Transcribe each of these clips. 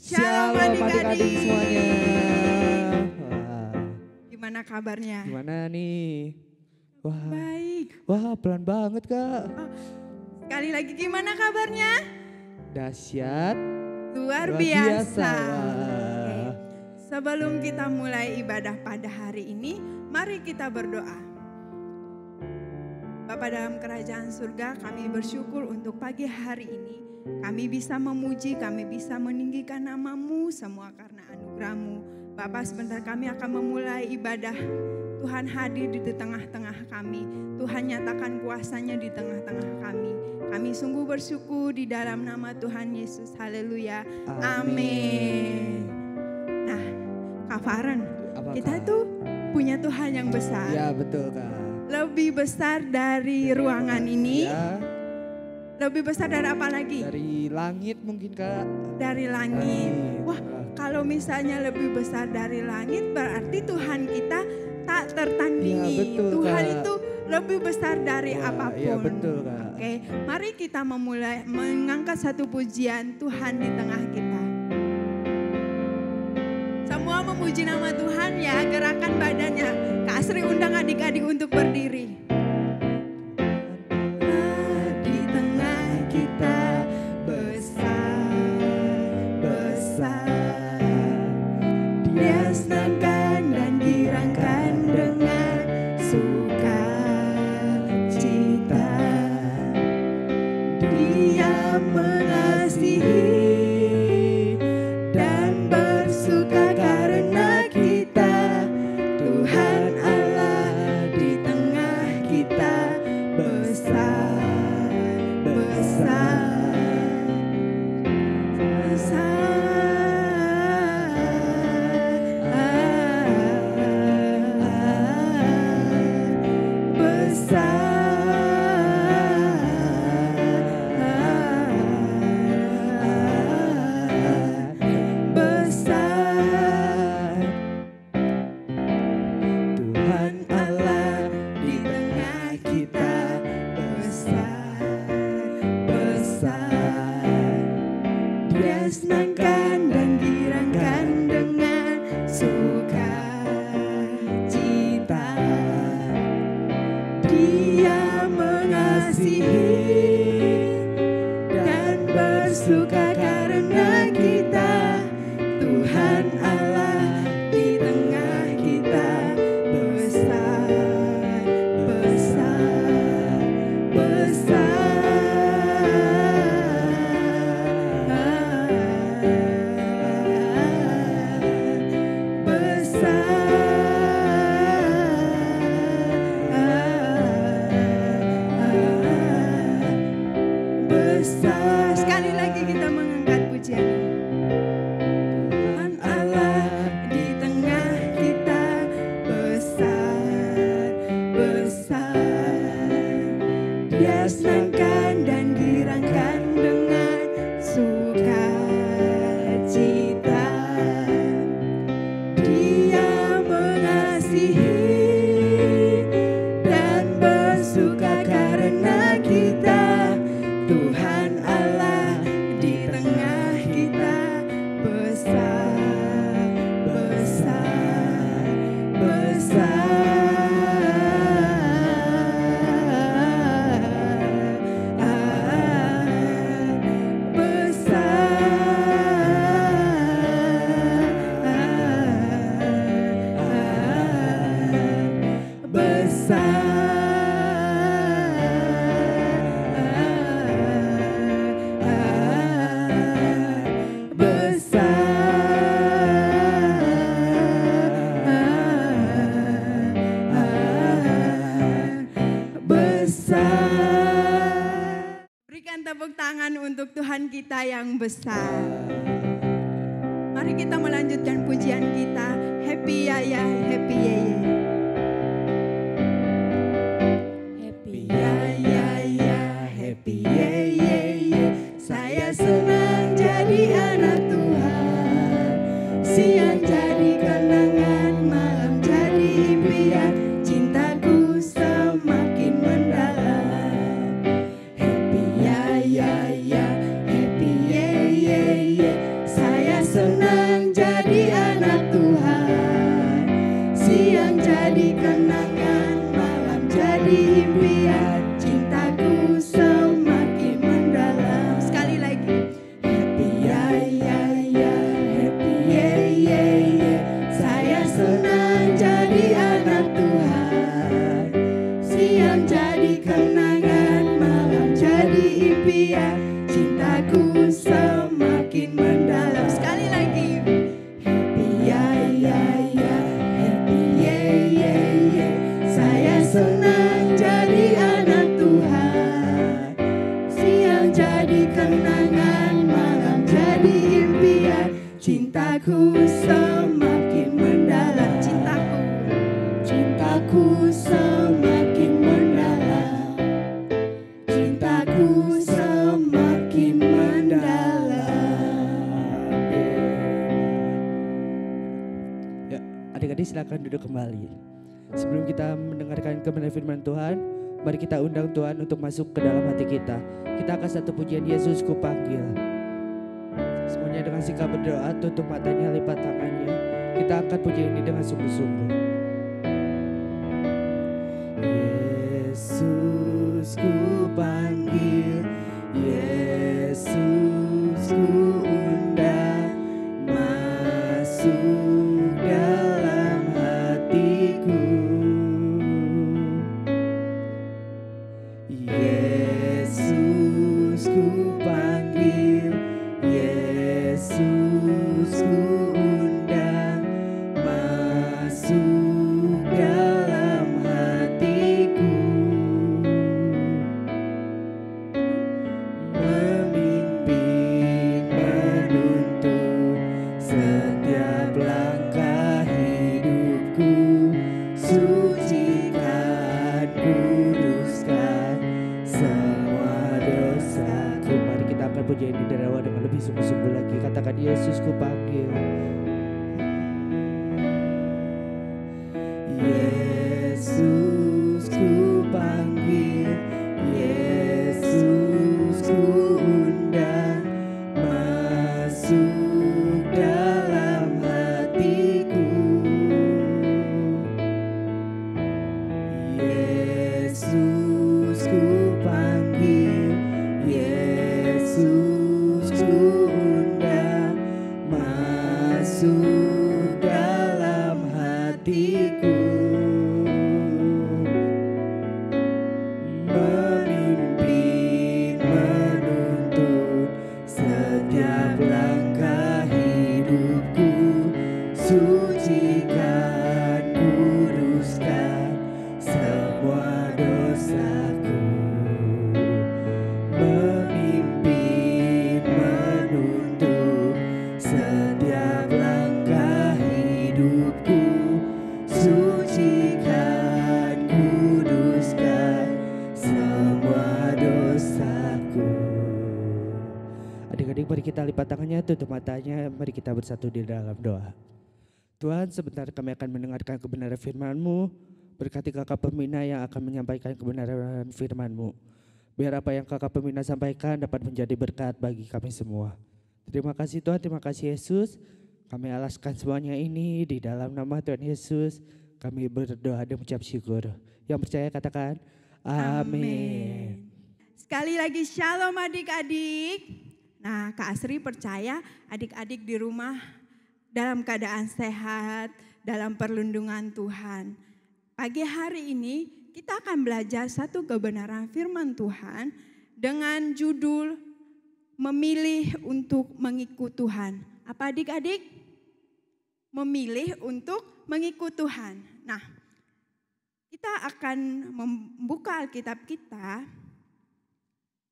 Shalom adik-adik semuanya. Wah, Gimana kabarnya? gimana nih? Wah, Baik. wah pelan banget Kak. Sekali lagi gimana kabarnya? Dahsyat, Luar luar biasa. Wah. Oke. Sebelum kita mulai ibadah pada hari ini, mari kita berdoa. Bapa dalam kerajaan surga, kami bersyukur untuk pagi hari ini. Kami bisa memuji, kami bisa meninggikan nama-Mu semua karena anugerah-Mu. Bapa, sebentar kami akan memulai ibadah. Tuhan hadir di tengah-tengah kami. Tuhan nyatakan kuasa-Nya di tengah-tengah kami. Kami sungguh bersyukur di dalam nama Tuhan Yesus. Haleluya. Amin. Nah, Kak Faren, Apa, kita Kak? tuh punya Tuhan yang besar. Ya betul Kak. Lebih besar dari ruangan ini. Ya, Lebih besar dari apa lagi? dari langit mungkin Kak. Dari langit. Langit. Wah, kalau misalnya lebih besar dari langit berarti Tuhan kita tak tertandingi. Ya, betul, Tuhan Kak. itu lebih besar dari Wah, apapun. iya, betul, Kak. Oke, mari kita memulai mengangkat satu pujian Tuhan di tengah kita. Semua memuji nama Tuhan ya, gerakan badannya. Kak Sri undang adik-adik untuk berdiri. Di tengah kita besar, besar. Dia senangkan dan girangkan dengan sukacita. Dia mengasihi dan bersuka karena kita. Tuhan Allah di tengah kita besar, besar, besar. Tuhan Allah di tengah kita besar, besar. Dia senangkan dan girangkan dengan sukacita. Dia mengasihi dan bersuka karena kita. Tuhan Allah di tengah kita besar, besar, besar. Sekali lagi kita mengangkat pujian. Tuhan Allah di tengah kita besar, besar. Dia senangkan dan girangkan dengan sukacita. Dia mengasihi dan bersuka karena kita. Tuhan Allah di tengah kita besar, besar, Berikan tepuk tangan untuk Tuhan kita yang besar. Mari kita melanjutkan pujian kita. Happy ya ya, happy ya ya. Happy ya ya ya, happy ya ya ya. Saya senang jadi anak Tuhan. Siang jadi kenangan, malam jadi impian. Cintaku semakin mendalam. Happy ya ya ya, happy ya ya ya. Saya senang cintaku semakin mendalam. Cintaku semakin mendalam. Cintaku semakin mendalam. Ya, adik-adik silakan duduk kembali. Sebelum kita mendengarkan kebenaran firman Tuhan, mari kita undang Tuhan untuk masuk ke dalam hati kita. Kita akan satu pujian Yesus ku panggil. Semuanya dengan sikap berdoa, tutup matanya, lipat tangannya. Kita angkat pujian ini dengan sungguh-sungguh. Yesus ku panggil, Yesus ku undang, masuk dalam hatiku. Yesus ku panggil, Yesus ku undang, masuk dalam hatiku. Memimpin, menuntun setiap langkah hidupku. Sucikan, kuduskan semua dosaku. Mari kita akan puji ini dari awal dengan lebih sungguh-sungguh lagi. Katakan, Yesus ku panggil, Yesus ku panggil, Yesus ku undang, masuk dalam hatiku. Yesus ku panggil, Yesus ku undang, masuk dalam hatiku. Memimpin, menuntun setiap langkah hidupku. Sucikan, kuduskan semua dosaku. Memimpin, menuntun setiap langkah hidupku. Sucikan, kuduskan semua dosaku. Adik-adik, mari kita lipat tangannya, tutup matanya, mari kita bersatu di dalam doa. Tuhan, sebentar kami akan mendengarkan kebenaran firman-Mu. Berkati kakak pembina yang akan menyampaikan kebenaran firman-Mu. Biar apa yang kakak pembina sampaikan dapat menjadi berkat bagi kami semua. Terima kasih Tuhan, terima kasih Yesus. Kami alaskan semuanya ini di dalam nama Tuhan Yesus. Kami berdoa dan mengucap syukur. Yang percaya katakan amin. Sekali lagi shalom adik-adik. Nah, Kak Asri percaya adik-adik di rumah dalam keadaan sehat, dalam perlindungan Tuhan. Pagi hari ini kita akan belajar satu kebenaran firman Tuhan dengan judul memilih untuk mengikut Tuhan. Apa adik-adik? Memilih untuk mengikut Tuhan. Nah, kita akan membuka Alkitab kita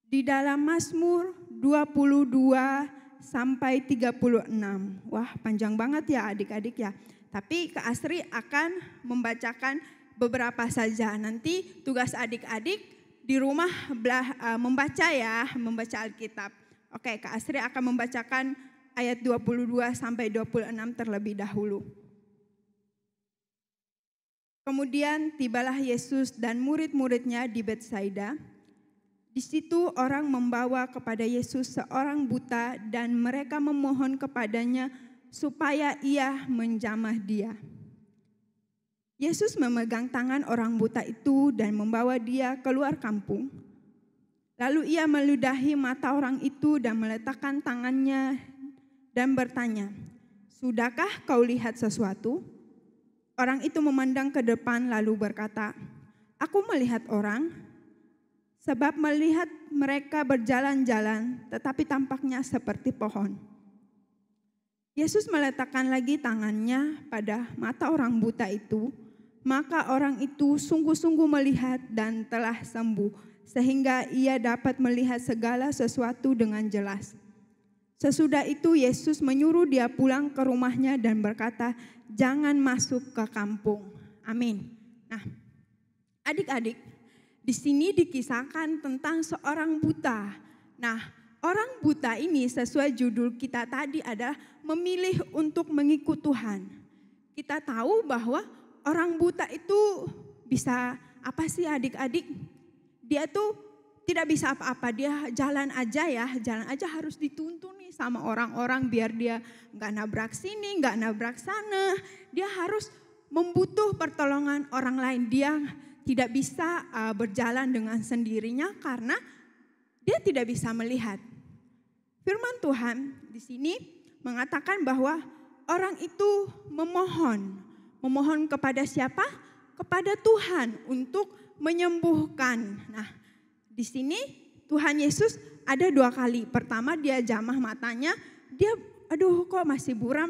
di dalam Mazmur 22 sampai 36. Wah, panjang banget ya adik-adik ya. Tapi Kak Asri akan membacakan beberapa saja. Nanti tugas adik-adik di rumah membaca ya, membaca Alkitab. Oke, Kak Asri akan membacakan ayat 22 sampai 26 terlebih dahulu. Kemudian tibalah Yesus dan murid-muridnya di Betsaida. Di situ orang membawa kepada Yesus seorang buta dan mereka memohon kepadanya supaya ia menjamah dia. Yesus memegang tangan orang buta itu dan membawa dia keluar kampung. Lalu ia meludahi mata orang itu dan meletakkan tangannya dan bertanya, "Sudahkah kau lihat sesuatu?" Orang itu memandang ke depan lalu berkata, "Aku melihat orang, sebab melihat mereka berjalan-jalan tetapi tampaknya seperti pohon." Yesus meletakkan lagi tangannya pada mata orang buta itu, maka orang itu sungguh-sungguh melihat dan telah sembuh, sehingga ia dapat melihat segala sesuatu dengan jelas. Sesudah itu Yesus menyuruh dia pulang ke rumahnya dan berkata, jangan masuk ke kampung. Amin. Nah, adik-adik, di sini dikisahkan tentang seorang buta. Nah, orang buta ini sesuai judul kita tadi adalah memilih untuk mengikut Tuhan. Kita tahu bahwa orang buta itu bisa apa sih adik-adik? Dia tuh tidak bisa apa-apa, dia jalan aja harus dituntun nih sama orang-orang biar dia nggak nabrak sini, nggak nabrak sana. Dia harus membutuh pertolongan orang lain. Dia tidak bisa berjalan dengan sendirinya karena dia tidak bisa melihat. Firman Tuhan di sini mengatakan bahwa orang itu memohon kepada siapa? Kepada Tuhan untuk menyembuhkan. Nah, di sini Tuhan Yesus ada 2 kali. Pertama dia jamah matanya, dia aduh kok masih buram,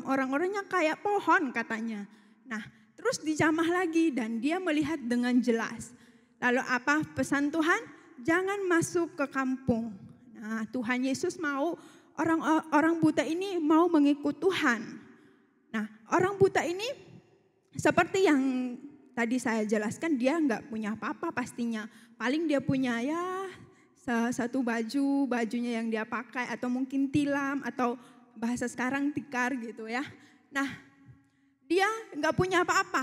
orang-orangnya kayak pohon katanya. Nah terus dijamah lagi dan dia melihat dengan jelas. Lalu apa pesan Tuhan? Jangan masuk ke kampung. Nah Tuhan Yesus mau orang buta ini mau mengikut Tuhan. Nah orang buta ini seperti yang tadi saya jelaskan, dia nggak punya apa-apa pastinya. Paling dia punya ya satu bajunya yang dia pakai atau mungkin tilam atau bahasa sekarang tikar gitu ya. Nah dia nggak punya apa-apa,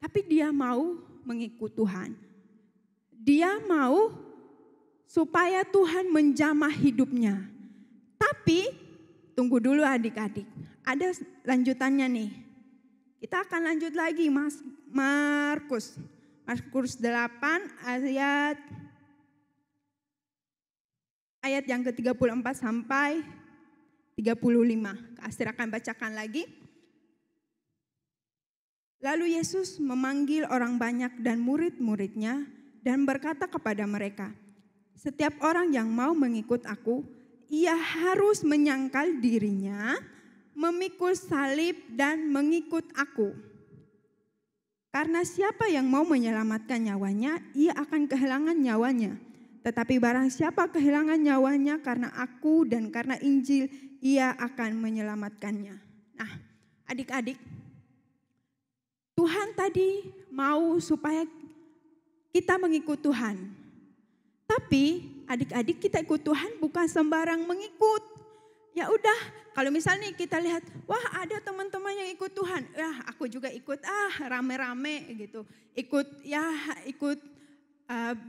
tapi dia mau mengikut Tuhan. Dia mau supaya Tuhan menjamah hidupnya. Tapi tunggu dulu adik-adik, ada lanjutannya nih. Kita akan lanjut lagi Markus 8 ayat yang ke-34 sampai 35. Kak Astir akan bacakan lagi. Lalu Yesus memanggil orang banyak dan murid-muridnya dan berkata kepada mereka, setiap orang yang mau mengikut aku, ia harus menyangkal dirinya, memikul salib dan mengikut aku. Karena siapa yang mau menyelamatkan nyawanya, ia akan kehilangan nyawanya. Tetapi barang siapa kehilangan nyawanya karena aku dan karena Injil, ia akan menyelamatkannya. Nah, adik-adik, Tuhan tadi mau supaya kita mengikut Tuhan. Tapi adik-adik kita ikut Tuhan bukan sembarang mengikut. Ya udah, kalau misalnya kita lihat, wah ada teman-teman yang ikut Tuhan, aku juga ikut, rame-rame gitu. Ikut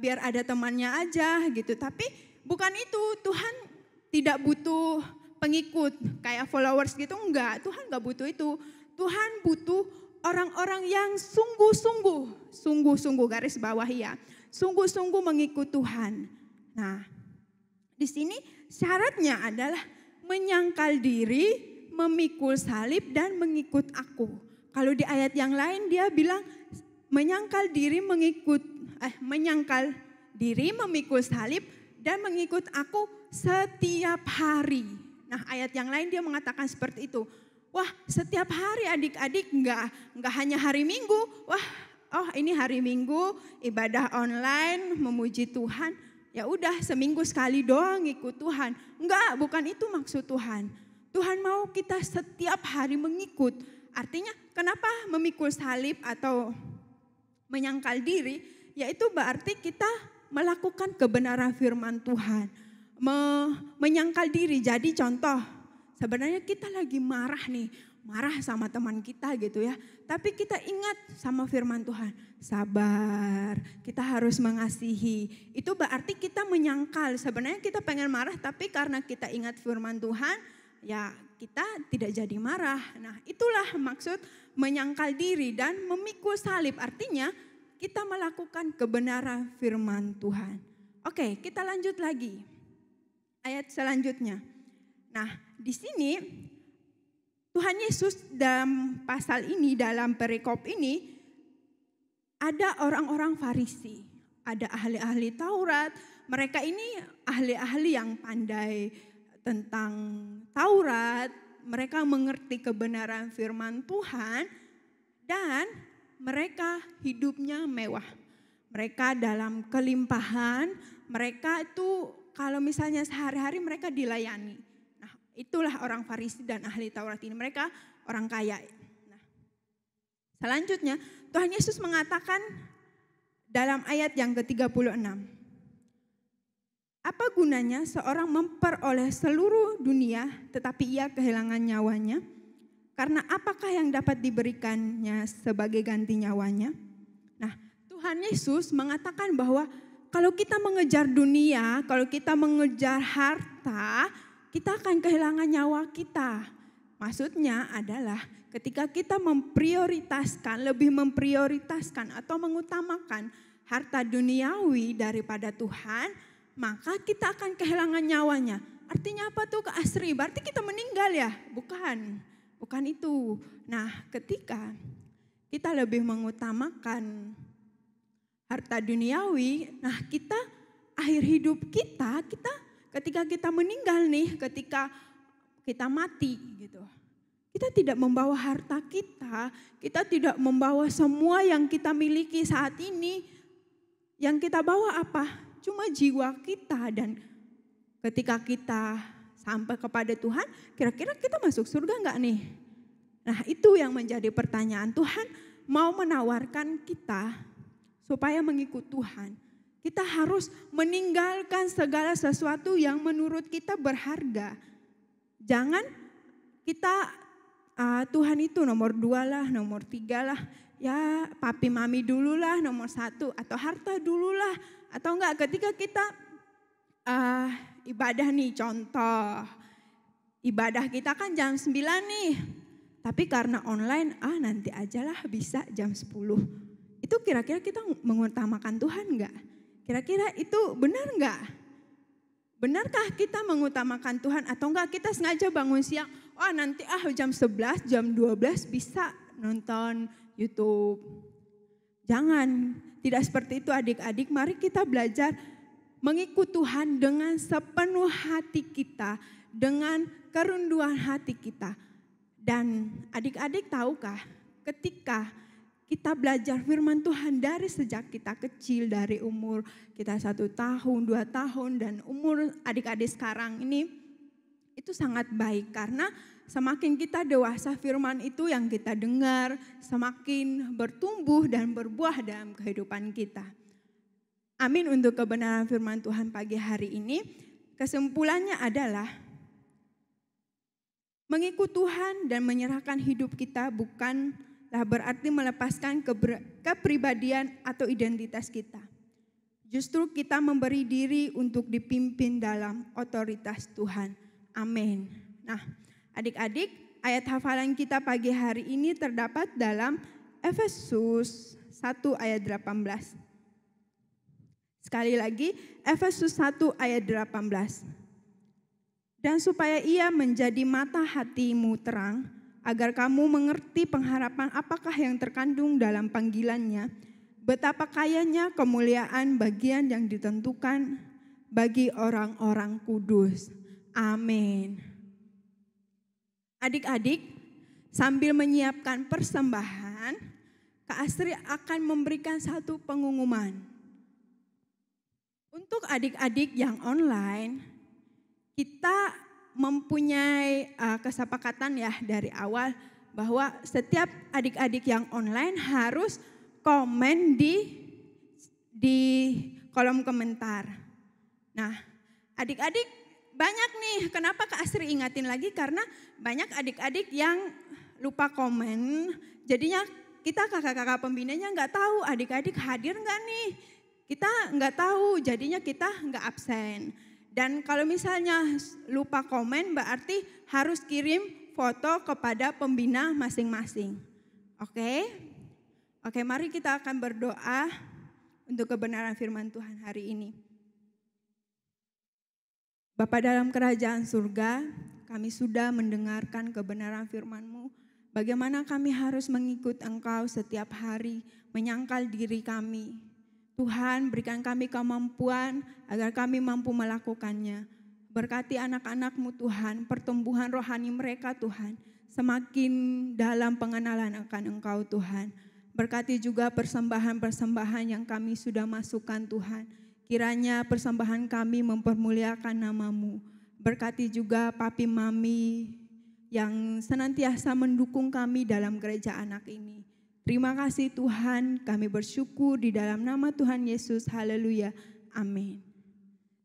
biar ada temannya aja gitu. Tapi bukan itu, Tuhan tidak butuh pengikut kayak followers gitu, enggak. Tuhan enggak butuh itu. Tuhan butuh orang-orang yang sungguh-sungguh garis bawah ya, sungguh-sungguh mengikut Tuhan. Nah, di sini syaratnya adalah menyangkal diri, memikul salib dan mengikut aku. Kalau di ayat yang lain dia bilang menyangkal diri, memikul salib dan mengikut aku setiap hari. Nah, ayat yang lain dia mengatakan seperti itu. Wah, setiap hari adik-adik, enggak hanya hari Minggu. Ini hari Minggu ibadah online memuji Tuhan. Ya udah seminggu sekali doang ikut Tuhan. Enggak, bukan itu maksud Tuhan. Tuhan mau kita setiap hari mengikut. Artinya kenapa memikul salib atau menyangkal diri? Yaitu berarti kita melakukan kebenaran firman Tuhan. Menyangkal diri, jadi contoh. Sebenarnya kita lagi marah sama teman kita gitu ya. Tapi kita ingat sama firman Tuhan, sabar, kita harus mengasihi. Itu berarti kita menyangkal, sebenarnya kita pengen marah tapi karena kita ingat firman Tuhan, ya kita tidak jadi marah. Nah itulah maksud menyangkal diri dan memikul salib, artinya kita melakukan kebenaran firman Tuhan. Oke, kita lanjut lagi. Ayat selanjutnya. Nah di sini Tuhan Yesus dalam pasal ini, dalam perikop ini, ada orang-orang Farisi, ada ahli-ahli Taurat. Mereka ini ahli-ahli yang pandai tentang Taurat. Mereka mengerti kebenaran firman Tuhan dan mereka hidupnya mewah. Mereka dalam kelimpahan, mereka itu kalau misalnya sehari-hari mereka dilayani. Nah, itulah orang Farisi dan ahli Taurat ini. Mereka orang kaya. Nah, selanjutnya Tuhan Yesus mengatakan dalam ayat yang ke-36. Apa gunanya seorang memperoleh seluruh dunia tetapi ia kehilangan nyawanya? Karena apakah yang dapat diberikannya sebagai ganti nyawanya? Nah, Tuhan Yesus mengatakan bahwa kalau kita mengejar dunia, kalau kita mengejar harta, kita akan kehilangan nyawa kita. Maksudnya adalah ketika kita lebih memprioritaskan atau mengutamakan harta duniawi daripada Tuhan, maka kita akan kehilangan nyawanya. Artinya apa tuh Kak Asri? Berarti kita meninggal ya? Bukan itu. Nah, ketika kita lebih mengutamakan harta duniawi, nah kita akhir hidup kita ketika kita meninggal nih, ketika kita mati gitu. Kita tidak membawa harta kita tidak membawa semua yang kita miliki saat ini. Yang kita bawa apa? Cuma jiwa kita, dan ketika kita sampai kepada Tuhan, kira-kira kita masuk surga enggak nih? Nah, itu yang menjadi pertanyaan. Tuhan mau menawarkan kita supaya mengikut Tuhan. Kita harus meninggalkan segala sesuatu yang menurut kita berharga. Jangan kita Tuhan itu nomor 2 lah, nomor 3 lah. Ya papi mami dulu lah nomor 1, atau harta dulu lah. Atau enggak ketika kita ibadah nih, contoh ibadah kita kan jam 9 nih, tapi karena online nanti ajalah bisa jam 10. Itu kira-kira kita mengutamakan Tuhan enggak? Kira-kira itu benar enggak? Benarkah kita mengutamakan Tuhan atau enggak kita sengaja bangun siang, nanti jam 11, jam 12 bisa nonton YouTube. Jangan, tidak seperti itu adik-adik. Mari kita belajar mengikut Tuhan dengan sepenuh hati kita, dengan kerunduhan hati kita. Dan adik-adik tahukah, ketika kita belajar firman Tuhan dari sejak kita kecil, dari umur kita 1 tahun, 2 tahun, dan umur adik-adik sekarang ini, itu sangat baik. Karena semakin kita dewasa, firman itu yang kita dengar semakin bertumbuh dan berbuah dalam kehidupan kita. Amin untuk kebenaran firman Tuhan pagi hari ini. Kesimpulannya adalah mengikut Tuhan dan menyerahkan hidup kita bukanlah berarti melepaskan kepribadian atau identitas kita. Justru kita memberi diri untuk dipimpin dalam otoritas Tuhan. Amin. Nah, adik-adik, ayat hafalan kita pagi hari ini terdapat dalam Efesus 1 ayat 18. Sekali lagi, Efesus 1 ayat 18. Dan supaya ia menjadi mata hatimu terang, agar kamu mengerti pengharapan apakah yang terkandung dalam panggilannya, betapa kayanya kemuliaan bagian yang ditentukan bagi orang-orang kudus. Amin. Adik-adik, sambil menyiapkan persembahan, Kak Astri akan memberikan satu pengumuman. Untuk adik-adik yang online, kita mempunyai kesepakatan ya dari awal bahwa setiap adik-adik yang online harus komen di kolom komentar. Nah, adik-adik banyak nih, kenapa Kak Astri ingatin lagi? Karena banyak adik-adik yang lupa komen, jadinya kita kakak-kakak pembinanya nggak tahu adik-adik hadir nggak nih. Kita nggak tahu, jadinya kita nggak absen. Dan kalau misalnya lupa komen berarti harus kirim foto kepada pembina masing-masing. Oke, mari kita akan berdoa untuk kebenaran firman Tuhan hari ini. Bapa dalam kerajaan surga, kami sudah mendengarkan kebenaran firman-Mu. Bagaimana kami harus mengikut Engkau setiap hari, menyangkal diri kami. Tuhan, berikan kami kemampuan agar kami mampu melakukannya. Berkati anak-anak-Mu Tuhan, pertumbuhan rohani mereka Tuhan, semakin dalam pengenalan akan Engkau Tuhan. Berkati juga persembahan-persembahan yang kami sudah masukkan Tuhan. Kiranya persembahan kami mempermuliakan nama-Mu. Berkati juga papi mami yang senantiasa mendukung kami dalam gereja anak ini. Terima kasih Tuhan, kami bersyukur di dalam nama Tuhan Yesus. Haleluya. Amin.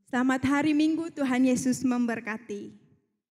Selamat hari Minggu, Tuhan Yesus memberkati.